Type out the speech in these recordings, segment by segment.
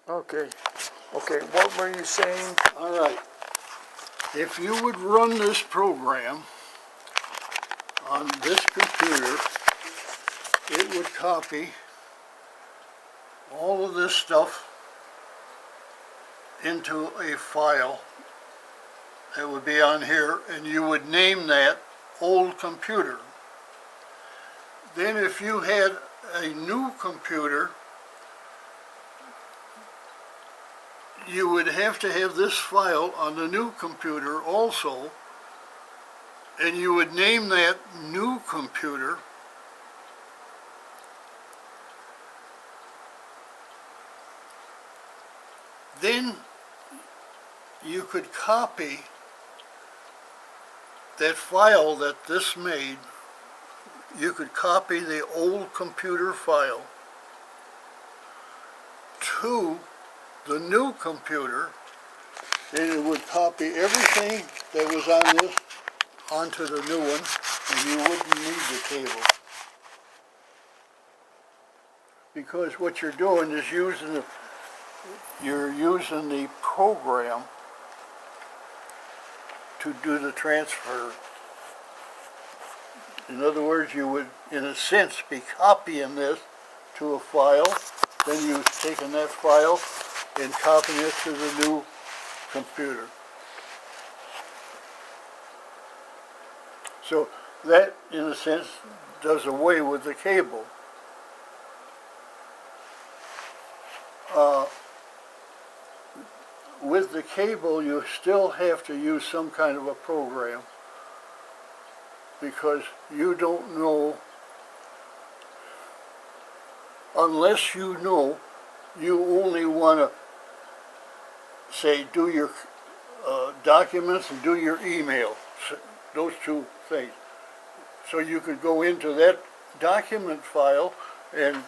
Okay. Okay, what were you saying? All right. If you would run this program on this computer, it would copy all of this stuff into a file that would be on here, and you would name that old computer. Then if you had a new computer, you would have to have this file on the new computer also, and you would name that new computer. Then you could copy that file that this made. You could copy the old computer file to the new computer, and it would copy everything that was on this onto the new one, and you wouldn't need the cable. Because what you're doing is you're using the program to do the transfer. In other words, you would, in a sense, be copying this to a file, then you've taken that file and copying it to the new computer. So that, in a sense, does away with the cable. With the cable, you still have to use some kind of a program, because you don't know, unless you know, you only want to, say, do your documents and do your email, those two things. So you could go into that document file and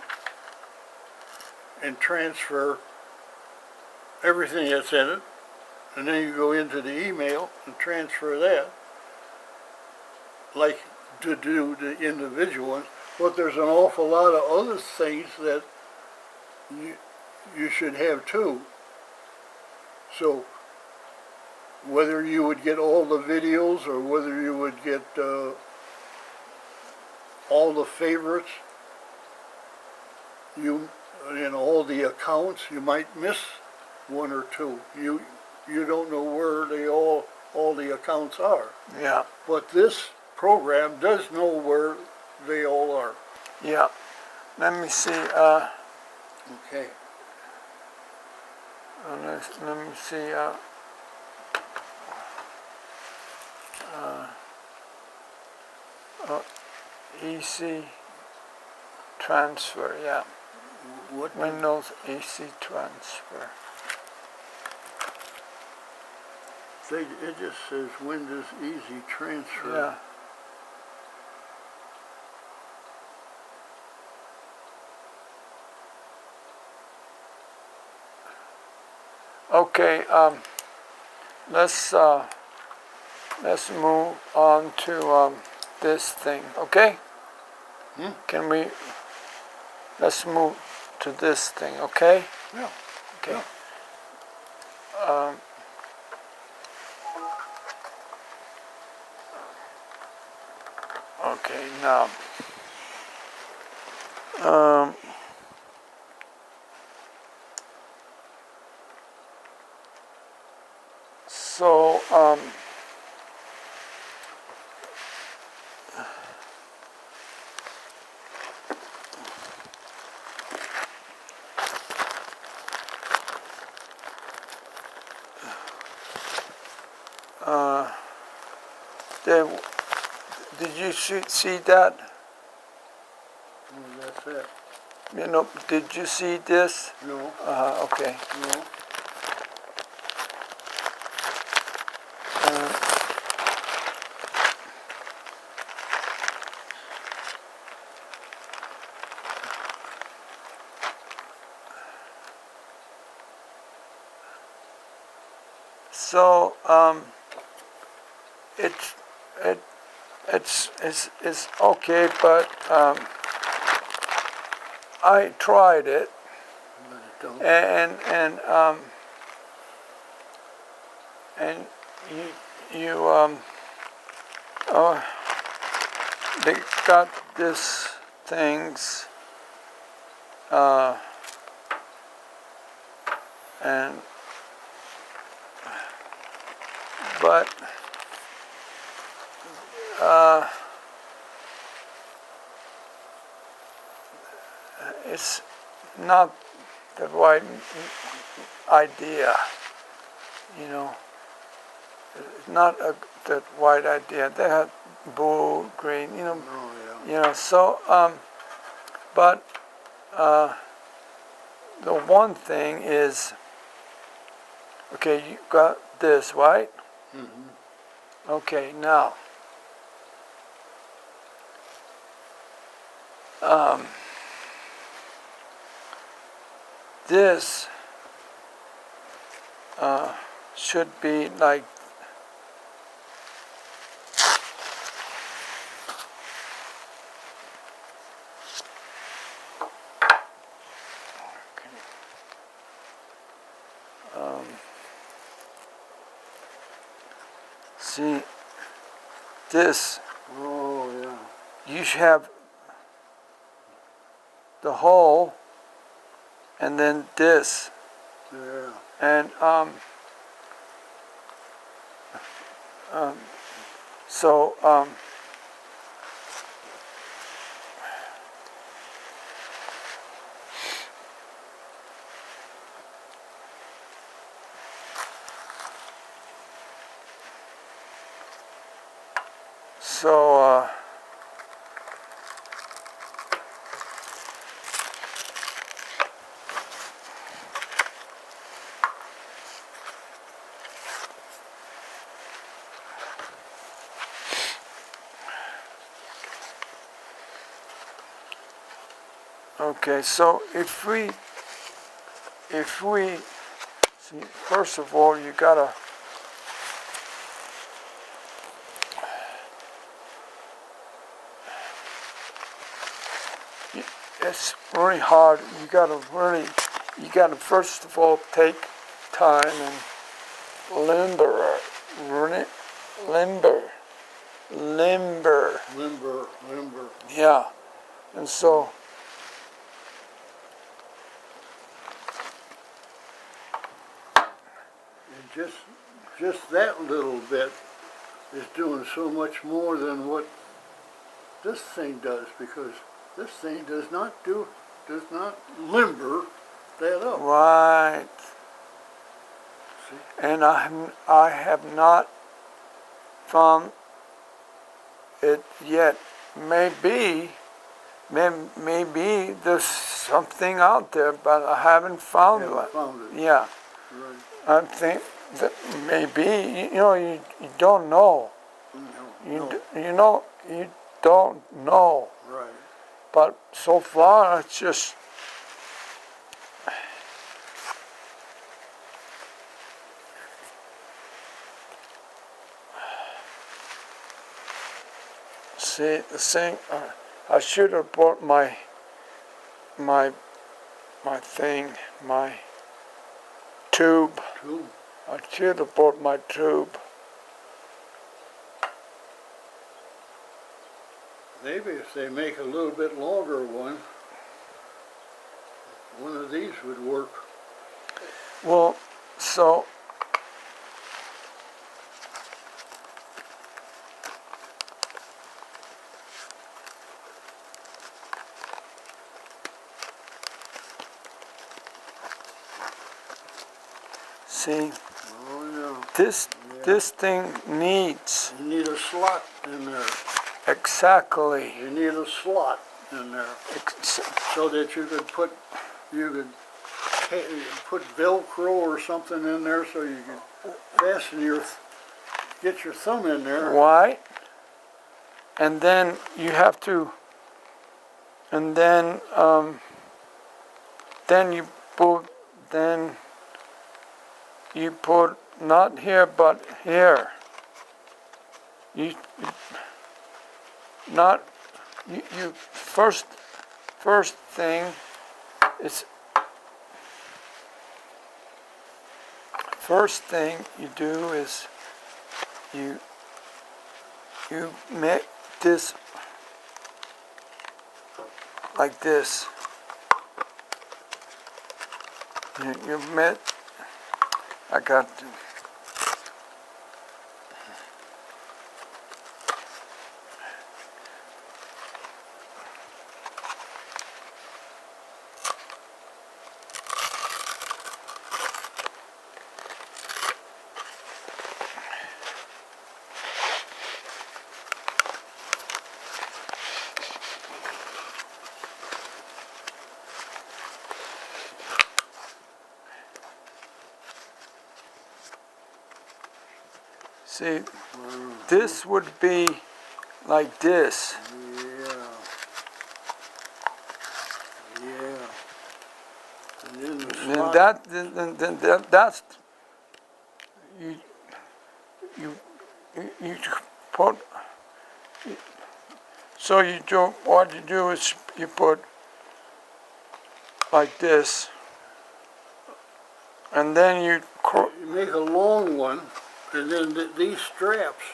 transfer everything that's in it, and then you go into the email and transfer that, like to do the individual ones. But there's an awful lot of other things that you should have too. So whether you would get all the videos or whether you would get all the favorites, you in all the accounts, you might miss one or two. You don't know where they all the accounts are. Yeah. But this program does know where they all are. Yeah. Let me see. Okay. Let me see. EC transfer. Yeah. What Windows EC transfer. it just says Windows Easy Transfer. Yeah. Okay. Let's move on to this thing. Okay. Can we? Let's move to this thing. Okay. Yeah. Okay. Yeah. Okay, now, so, did you see that? That's it. You know, did you see this? No. Okay. No. So, it's okay, but I tried it, don't. And you oh, they got this things, and but it's not the right idea, you know. It's not the right idea. They have blue, green, you know. Oh, yeah. You know, so, but the one thing is, okay, you got this, right? Mm-hmm. Okay, now, this should be like, see, this, Oh, yeah. you should have the hole, and then this, Yeah. and so so okay, so if we see, first of all, you gotta it's really hard. You gotta first of all take time and limber, limber, Limber. yeah. And so, And just that little bit is doing so much more than what this thing does, because this thing does not limber that up. right. See? And I have not found it yet. Maybe there's something out there, but I haven't found Haven't one. found it. Yeah, Right. I think that maybe, you know, you don't know. No. You don't know. Right. But so far, it's just see the thing. I should have brought my thing, my tube. Cool. I should have brought my tube. Maybe if they make a little bit longer one of these would work. Well, so see, Oh, this thing needs yeah. You need a slot in there. exactly. You need a slot in there so that you could put Velcro or something in there so you can fasten get your thumb in there. Why? And then you have to, and then you put not here but here. You not you first thing is first thing you do is you make this like this. You met. I got. See, this would be like this. Yeah. Yeah. And then the Then slot, that's you you put. So you do what you do is you put like this, and then you you make a long one, and then these straps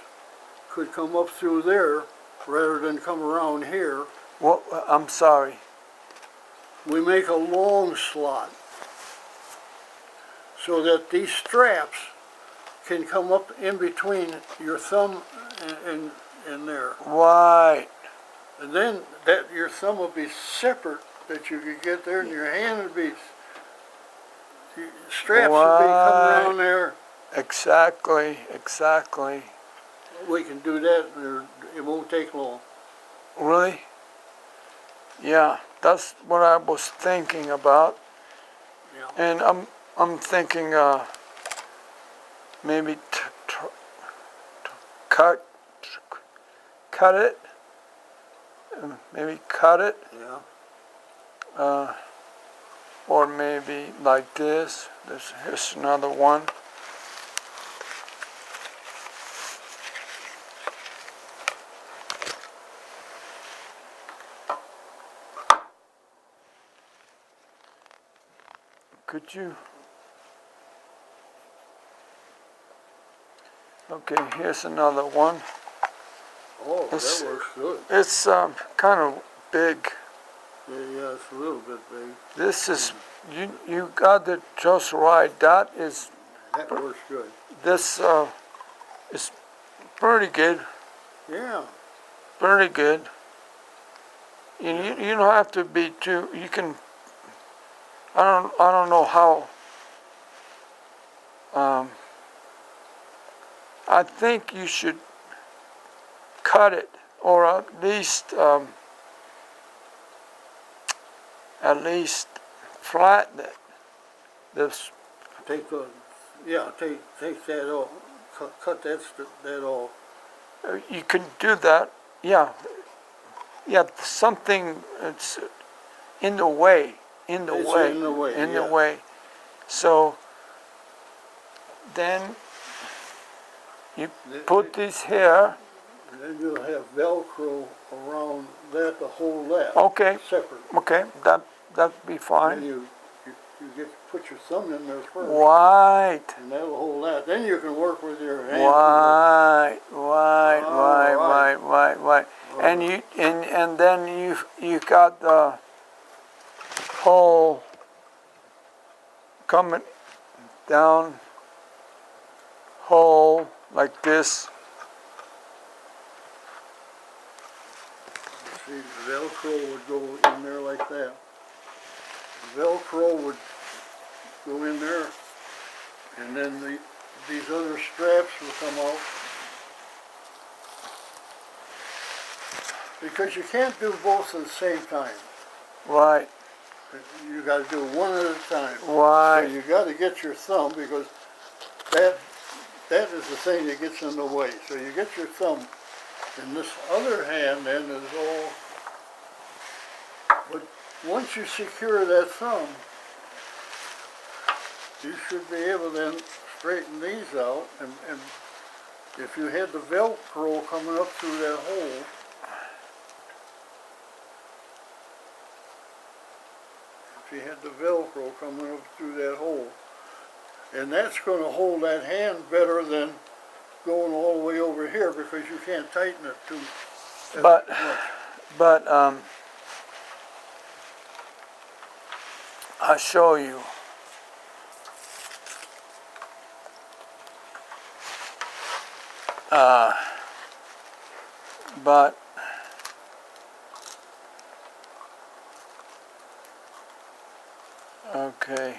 could come up through there rather than come around here. what? I'm sorry. We make a long slot so that these straps can come up in between your thumb and there. Right. And then that your thumb will be separate, that you could get there, and your hand would be, straps would be coming around there. Exactly. Exactly. We can do that, and it won't take long. Really? Yeah. That's what I was thinking about, Yeah. and I'm thinking maybe cut it. Maybe cut it. Yeah. Or maybe like this. Here's another one. Could you? Okay, here's another one. Oh, It's- that works good. It's kind of big. Yeah, it's a little bit big. This is you got it just right. That is That works good. this is pretty good. Yeah. Pretty good. You don't have to be too. You can. I don't know how. I think you should cut it, or at least flatten it. This Take the, yeah, take that off. Cut that off. you can do that. Yeah, yeah. Something it's in the way. In the It's way. in the way, In the yeah. way. So then you put this here. And then you'll have Velcro around that to hold that. Okay. Separate. Okay, that'd be And fine. you get put your thumb in there first. Right. And that'll hold that. Then you can work with your hand. Right. And you and then you got the hole coming down hole like this. See, Velcro would go in there like that. Velcro would go in there, and then these other straps will come out. Because you can't do both at the same time. Right. You got to do one at a time. Right. So you got to get your thumb, because that is the thing that gets in the way. So you get your thumb, and this other hand then is all. But once you secure that thumb, you should be able to then straighten these out, and if you had the Velcro coming up through that hole, And that's gonna hold that hand better than going all the way over here because you can't tighten it too as But- much. But I'll show you. But okay.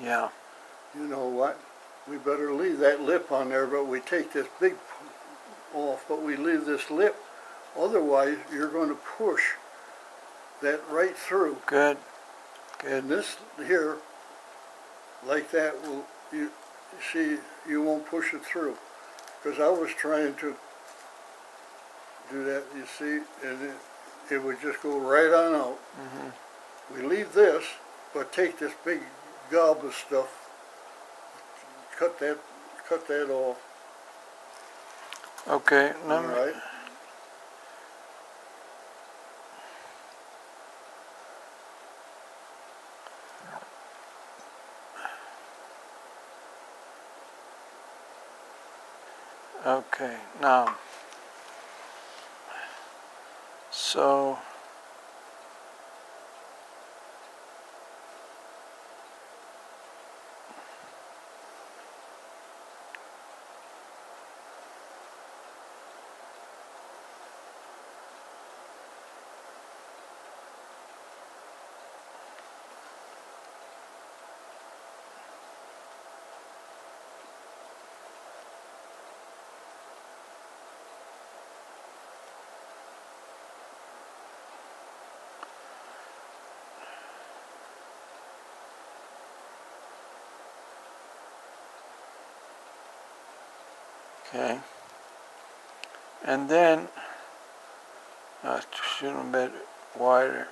Yeah. You know what? We better leave that lip on there, but we take this big off, but we leave this lip. Otherwise, you're going to push that right through. Good. Good. And this here, like that, will you see? You won't push it through. Because I was trying to do that, you see, and it would just go right on out. Mm-hmm. We leave this, but take this big gob of stuff, cut that off. Okay. All Let me, right. Okay. Now. So. Okay. And then, should have been wider.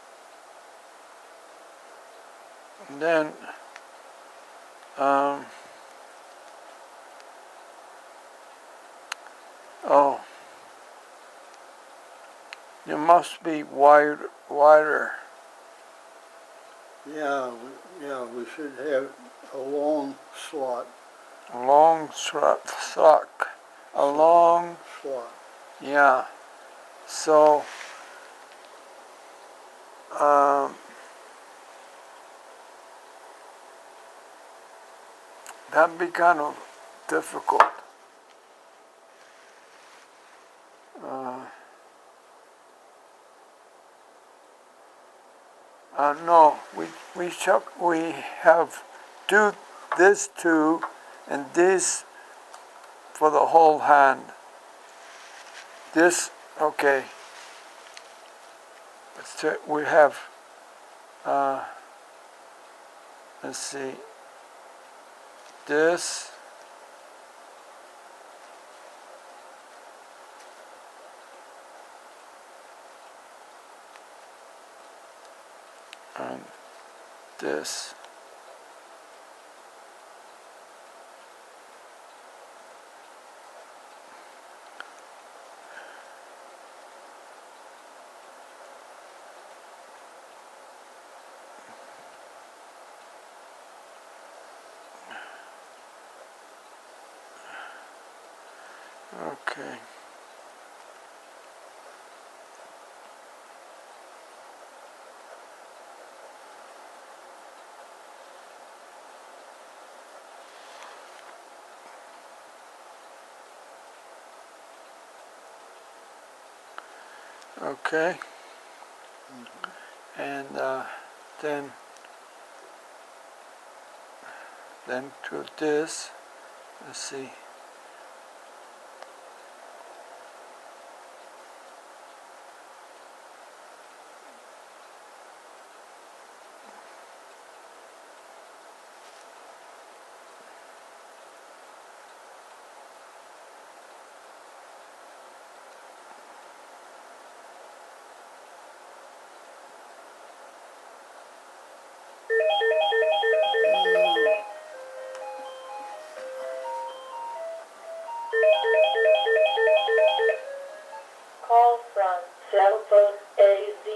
And then, oh, you must be wider. Yeah, we should have a long slot. A long sock. A long, Slot. yeah. So, that'd be kind of difficult. No, we have do this too, and this for the whole hand. This, okay. So we have, let's see, this, and this. Okay. Okay. And then to this, let's see. Telephone AZ.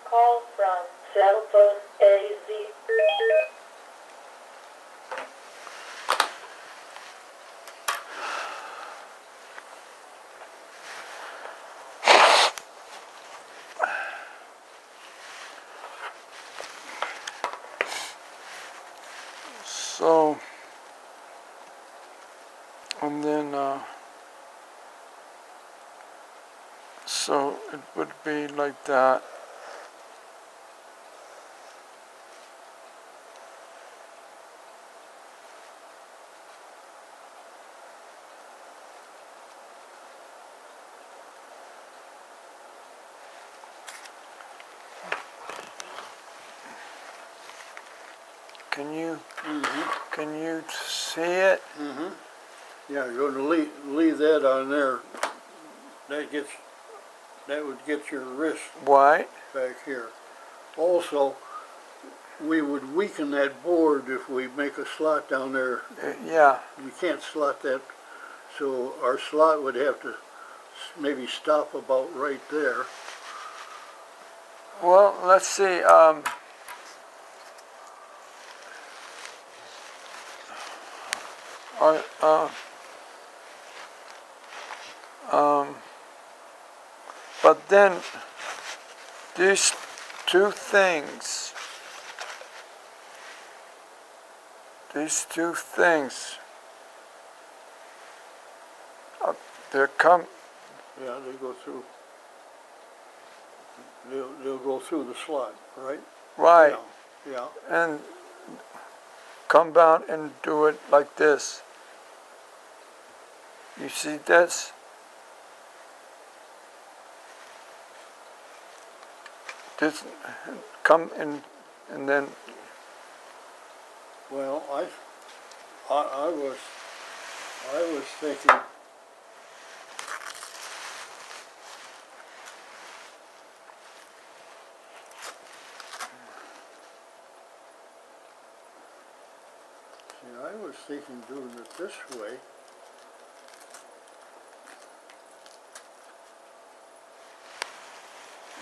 Call from telephone AZ. So, and then, so it would be like that. Can you see it? Yeah, you're gonna leave that on there. That would get your wrist White? back here. Also, we would weaken that board if we make a slot down there. Yeah. We can't slot that, so our slot would have to maybe stop about right there. Well, let's see. But then these two things, they're come. Yeah, they go through. They'll go through the slot, right? Right. Yeah. And come down and do it like this. You see this? This come in, and then. Well, I was thinking. I was thinking doing it this way.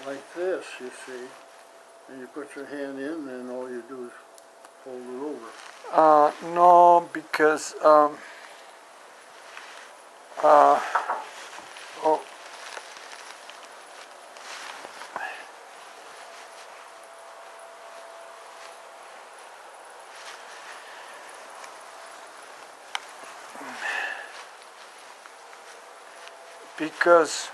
Like this, you see. And you put your hand in, and all you do is fold it over. No, because, oh, because,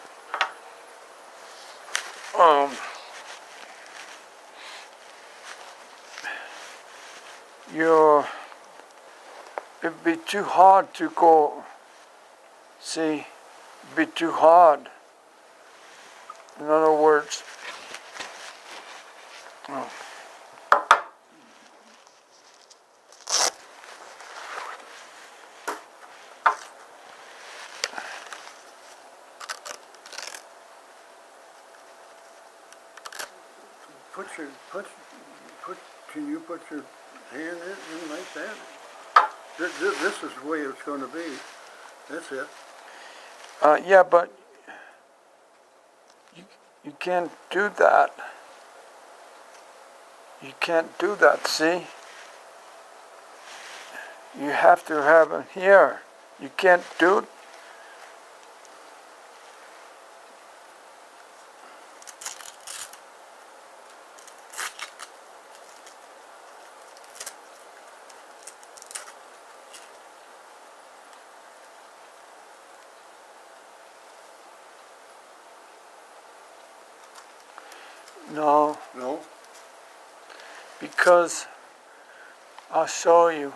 it'd be too hard to go, see, it'd be too hard. In other words, Can you put your hand in like that? This is the way it's going to be. That's it. yeah, but you can't do that. You can't do that, see? You have to have it here. You can't do it. No. No? Because I'll show you.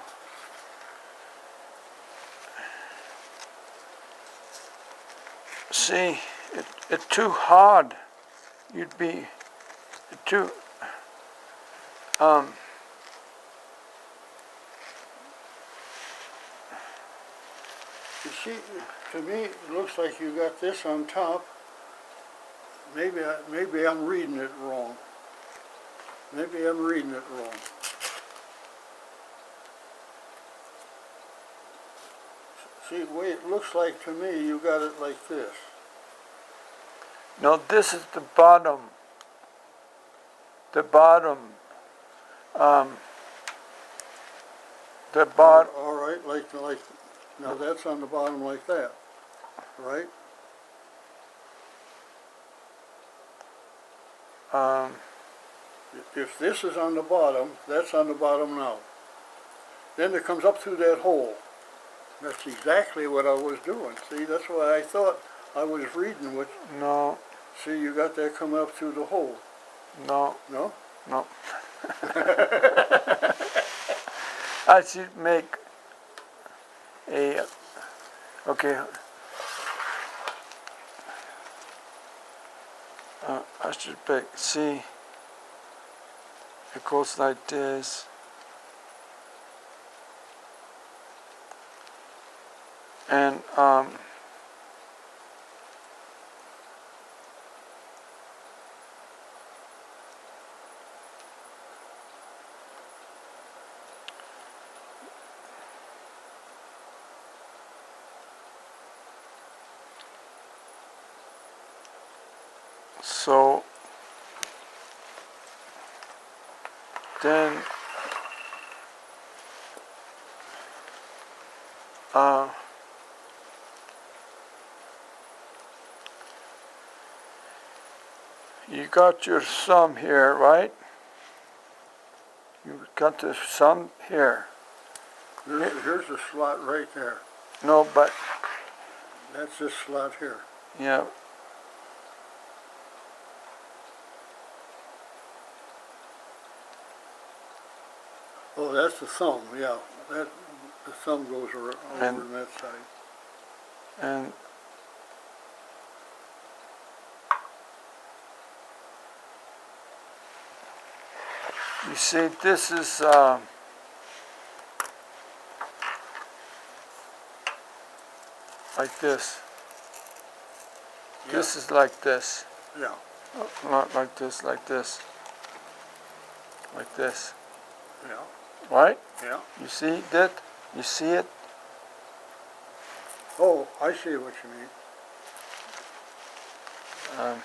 See, it's too hard. You'd be too, You see, to me, it looks like you got this on top. Maybe I'm reading it wrong. Maybe I'm reading it wrong. See, the way it looks like to me, you got it like this. No, this is the bottom. The bottom. The bottom. All right, like, now that's on the bottom like that, right? If this is on the bottom, that's on the bottom now. Then it comes up through that hole. That's exactly what I was doing. See, that's why I thought I was reading what, No, see, you got that coming up through the hole, no, no? no. I should make a, okay. I should pick, see, it goes like this. And, so then you got your sum here, right? You got the sum here. Here's the slot right there. No, but That's this slot here. yeah. Oh, that's the thumb, yeah. That, the thumb goes over And- on that side. And you see, this is like this. This is like this. Yeah, Not like this, like this. Like this. yeah, Right? yeah. You see that? You see it? Oh, I see what you mean. Um,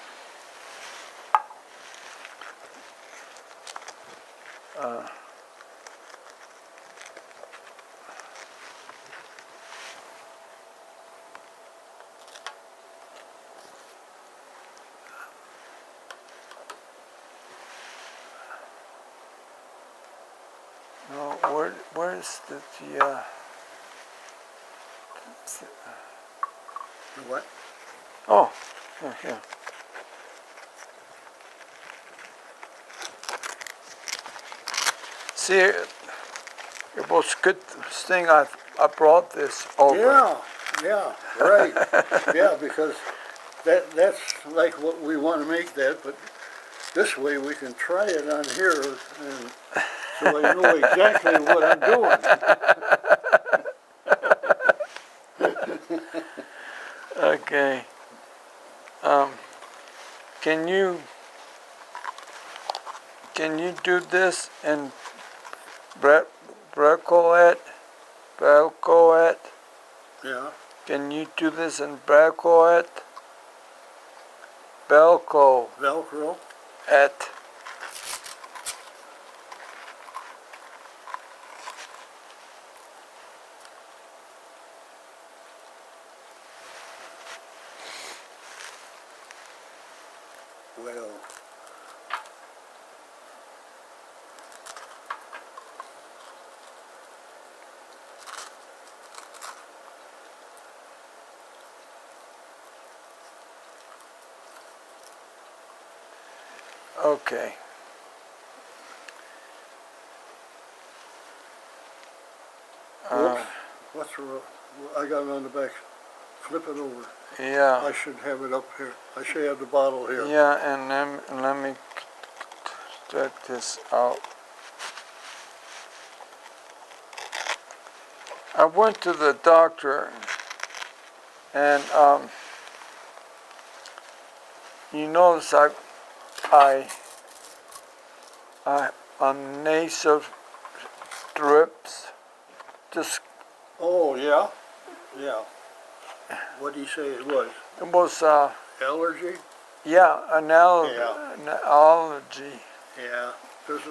no, where's the The what? oh, here, here. See, it was good thing I brought this over. Yeah, yeah, right. Yeah, because that's like what we want to make that, but this way we can try it on here and so I know exactly what I'm doing. Okay. Can you do this and Braco it? Yeah, Can you do this and Braco it? Belco Velcro. it. Well, Okay. whoops, what's the, I got it on the back. Flip it over. Yeah. I should have it up here. I should have the bottle here. Yeah, and let me check this out. I went to the doctor, and you notice on nasal drips, just Oh, yeah? Yeah. What'd he say it was? It was, Allergy? yeah, an Yeah. allergy. Yeah. There's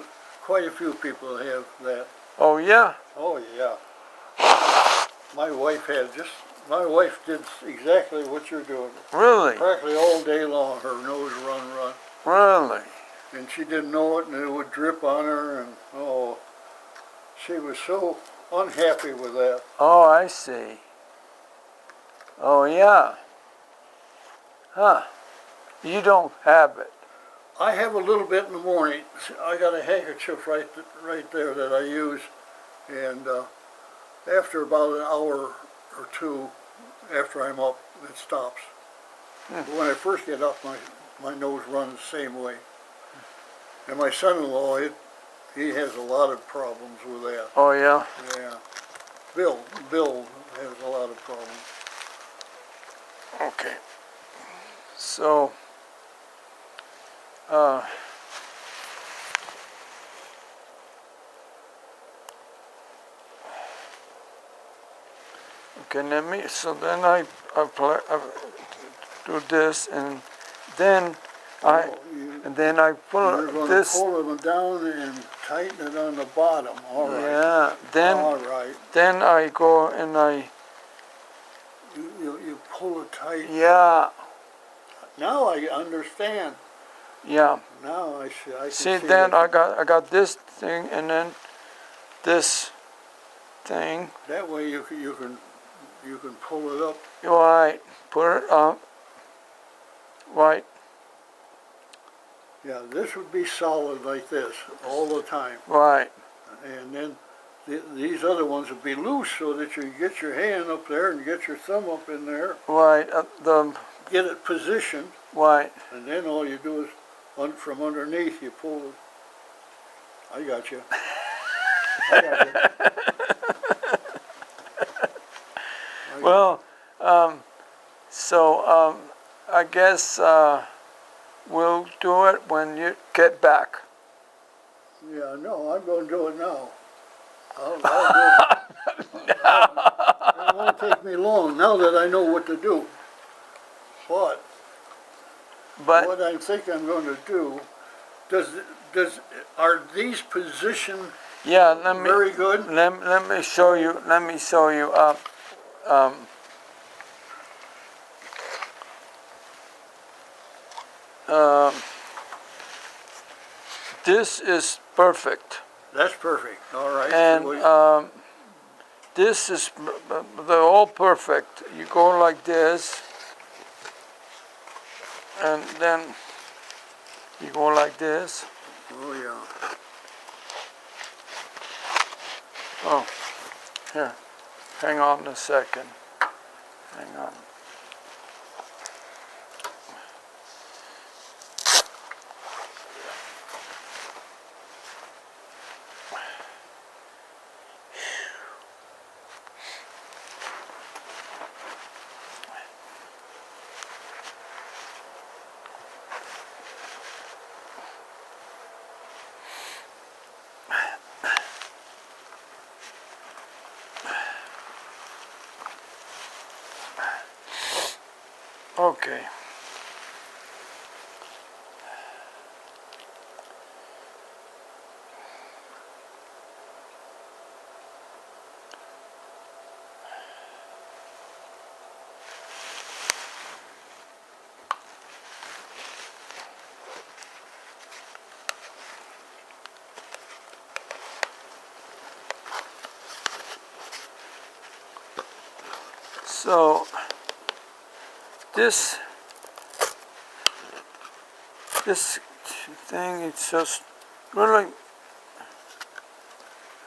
quite a few people that have that. Oh, yeah? Oh, yeah. My wife did exactly what you're doing. Really? Practically all day long, her nose run. Really? And she didn't know it, and it would drip on her, and oh, she was so unhappy with that. Oh, I see. Oh, yeah. Huh. You don't have it. I have a little bit in the morning. I got a handkerchief right there that I use, and after about an hour or two, after I'm up, it stops. But when I first get up, my nose runs the same way. And my son-in-law, he has a lot of problems with that. Oh, yeah? Yeah. Bill has a lot of problems. Okay. So, okay, so then I do this, and then I pull You're going to this, pull them down and tighten it on the bottom. All right. yeah, All right. then I go and You pull it tight. yeah, Now I understand. yeah. Now I see. I can See, see then that. I got this thing, and then this thing. That way you can pull it up. Right, put it up. Right, Yeah, this would be solid like this all the time, right. and then these other ones would be loose so that you get your hand up there and get your thumb up in there, Right, get it positioned, right. and then all you do is from underneath you pull it. I got you. I got you. Well, I guess we'll do it when you get back. Yeah, no, I'm going to do it now. I'll do it. It won't take me long now that I know what to do. But But what I think I'm going to do, are these positioned yeah, let me very good? let me show you. Let me show you. This is perfect, That's perfect. All right. and So this is they're all perfect. You go like this, and then you go like this. oh yeah. Oh, here, hang on a second. Hang on. Okay. So this thing, it's just really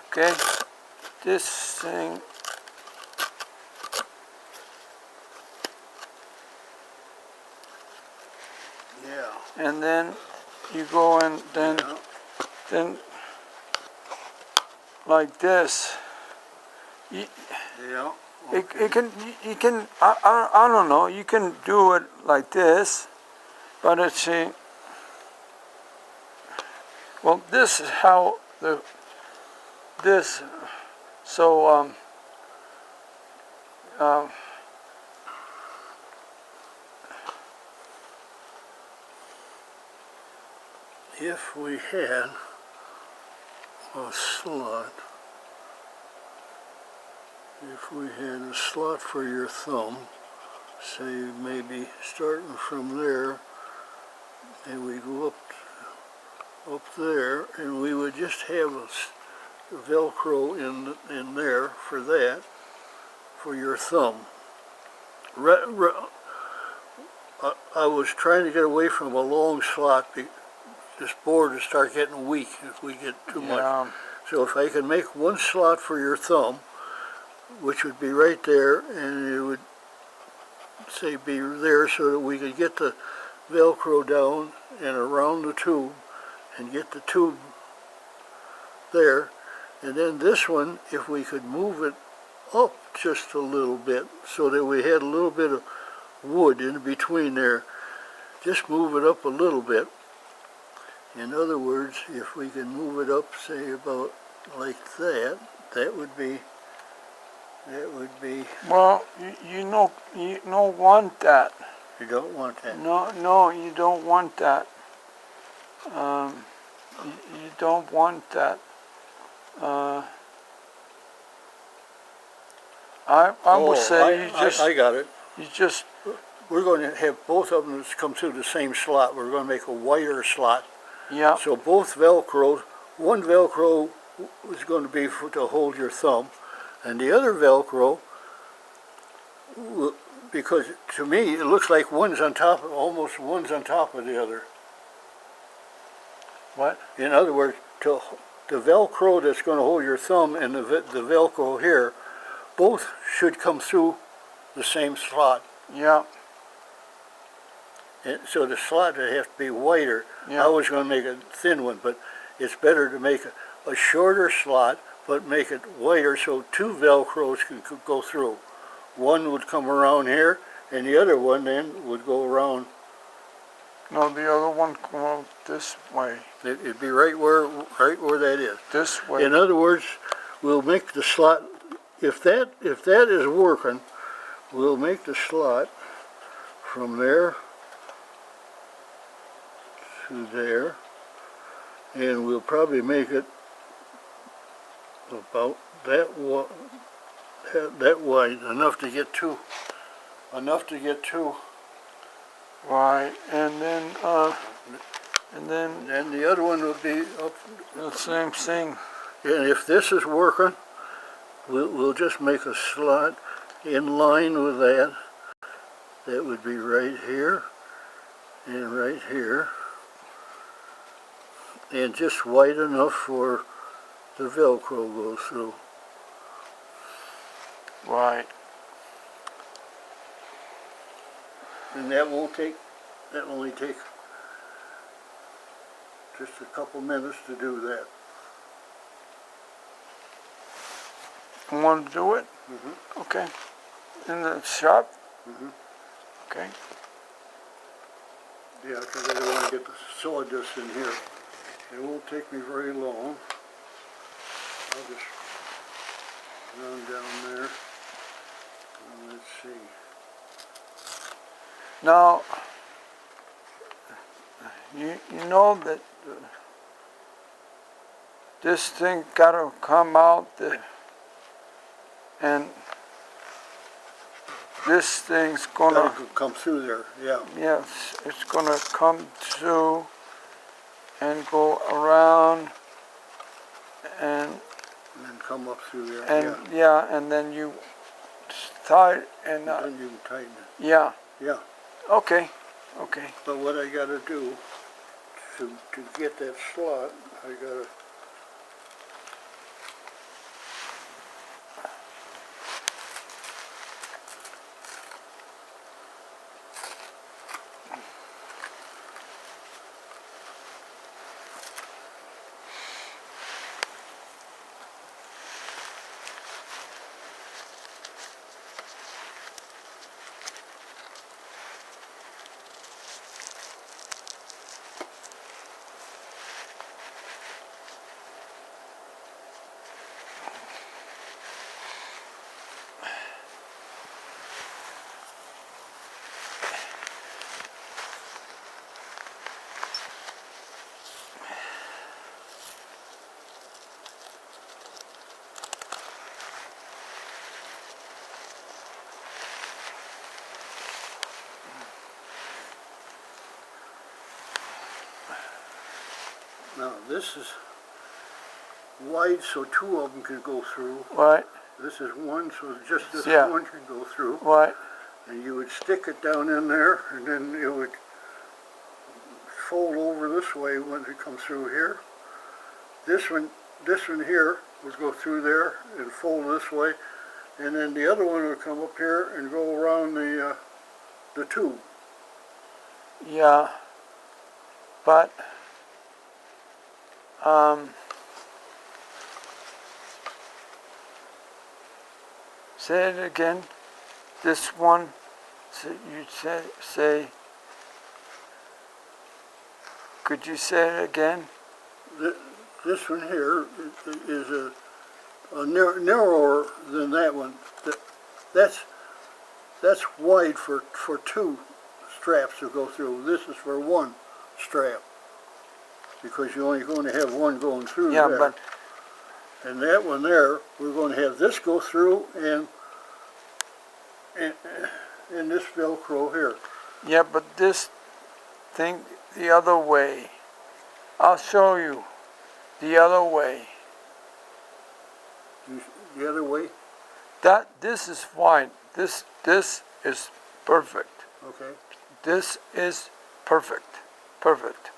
okay. This thing, Yeah. and then you go and then Yeah. then like this. You, Yeah. it can you can I don't know. You can do it like this, but it's a well. This is how this. So if we had a slot, for your thumb, say maybe starting from there, and we go up there, and we would just have a Velcro in there for that, for your thumb. I was trying to get away from a long slot. This board will start getting weak if we get too much. Yeah. So if I can make one slot for your thumb, which would be right there, and it would say be there so that we could get the Velcro down and around the tube and get the tube there. And then this one, if we could move it up just a little bit so that we had a little bit of wood in between there, just move it up a little bit. In other words, if we can move it up, say about like that, that would be, Well, you don't want that. you don't want that. No, you don't want that. You don't want that. I would say I got it. you just, We're going to have both of them come through the same slot. We're going to make a wider slot. yeah, So both Velcros, one Velcro is going to be to hold your thumb, and the other Velcro, because to me it looks like almost one's on top of the other. what? In other words, the Velcro that's going to hold your thumb and the Velcro here, both should come through the same slot. Yeah, And so the slot would have to be wider. Yeah. I was going to make a thin one, but it's better to make a shorter slot, but make it wider so two Velcros could go through. One would come around here, and the other one then would go around. no, the other one come out this way, It'd be right where that is. this way. In other words, we'll make the slot. If that is working, we'll make the slot from there to there, and we'll probably make it about that wide, enough to get two. Right, and then And then the other one will be up. the same thing. And if this is working, we'll just make a slot in line with that. That would be right here and right here. And just wide enough for the Velcro goes through. Right. And that only take just a couple minutes to do that. You want to do it? Mm-hmm. Okay. In the shop? Mm-hmm. Okay. Yeah, because I don't want to get the sawdust in here. It won't take me very long. I'll just run down there. And let's see. Now, you know that this thing gotta come out and this thing's gonna, Gotta come through there, yeah. yes, it's gonna come through and go around and And then come up through there, and yeah, and then you start and Then you can tighten it. yeah, Yeah, okay. but what I gotta do to get that slot, I gotta Now, this is wide so two of them can go through. right, This is one, so just this Yeah. one can go through. right, And you would stick it down in there, and then it would fold over this way when it comes through here. This one here would go through there and fold this way, and then the other one would come up here and go around the tube. yeah, but, say it again, this one, you say, could you say it again? This one here is narrower than that one. That's wide for two straps to go through. This is for one strap, because you're only going to have one going through Yeah, there. but, And that one there, we're going to have this go through and this Velcro here. yeah, but this thing the other way. I'll show you the other way. The other way? This is fine. This is perfect. Okay. This is perfect. Perfect.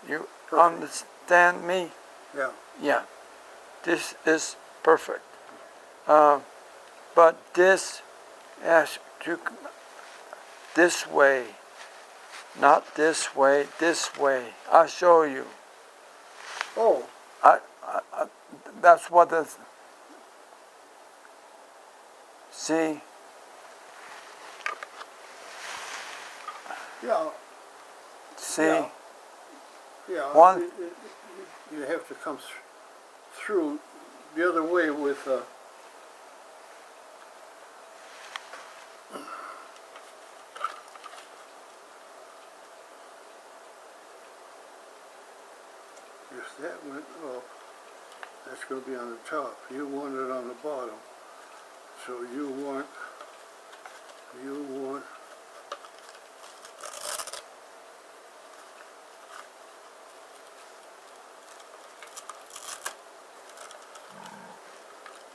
You Perfect. understand me? Yeah. Yeah. This is perfect. But this has to this way, not this way. This way. I'll show you. Oh, That's what the. See. yeah. See. Yeah. Yeah. One- You have to come through the other way with if that went up, that's going to be on the top. You want it on the bottom. So you want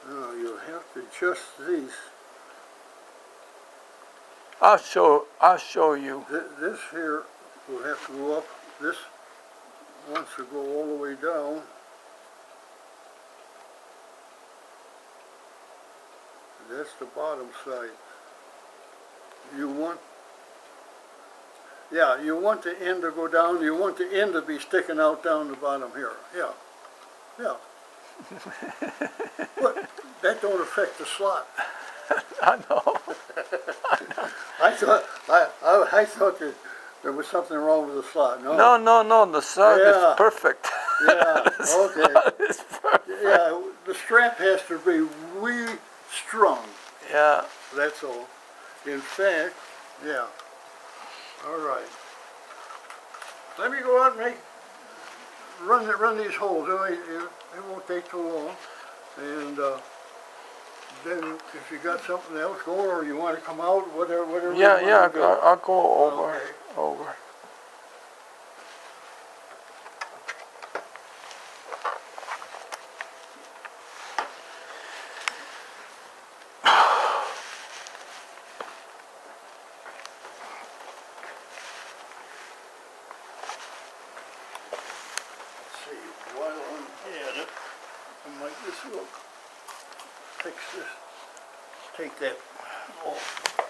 now you'll have to adjust these. I'll show you. This here will have to go up. This wants to go all the way down. That's the bottom side. You want the end to go down. You want the end to be sticking out down the bottom here. Yeah. Yeah. But that don't affect the slot. I know. I thought that there was something wrong with the slot. No. No. The slot Yeah. is perfect. Yeah. Okay. It's perfect. Yeah. The strap has to be really strong. Yeah. That's all. In fact, yeah. All right. Let me go out and run these holes. It won't take too long. And then if you got something else going, or you want to come out, whatever. Yeah. you want to do. I'll go over. Okay. Over. Let's see, while I'm at it, I might just look, fix this, take that off.